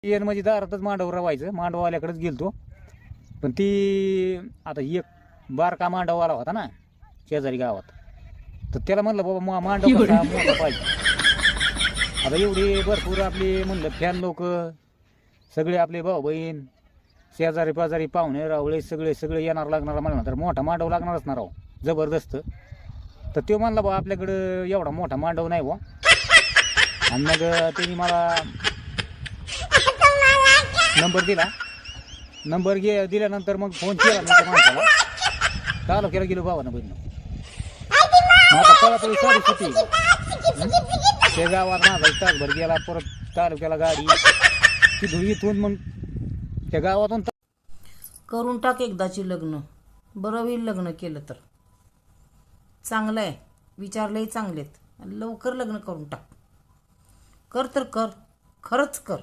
येन म्हणजे दारातच मांडव रवायचं, मांडववाल्याकडेच गेलतो. पण ती आता एक बारका मांडववाला होता ना शेजारी गावात, तर त्याला म्हणलं बाबा मांडव कसा मोठा पाहिजे. आता एवढी भरपूर आपली म्हणलं फॅन लोक, सगळे आपले भाऊ बहीण, शेजारी पाजारी, पाहुणे रावळे सगळे सगळे येणार लागणार म्हणलं, तर मोठा मांडव लागणारच ना राव, जबरदस्त. तर तो म्हणला बा आपल्याकडं एवढा मोठा मांडव नाही बा. आणि मग त्यांनी मला नंबर दिला. नंबर दिल्यानंतर मग फोन केला मी त्या माणसाला. तालुक्याला गेलो बाबा ना बहिण. आता पळापळी सारी सुटी त्या गावात माझा एक तासभर गेला. परत तालुक्याला गाडी तिथून इथून मग त्या गावातून. करून टाक एकदाची लग्न, बरं होईल लग्न केलं तर. चांगलं आहे, विचारलंही चांगलेत. लवकर लग्न करून टाक. कर तर कर, खरंच कर.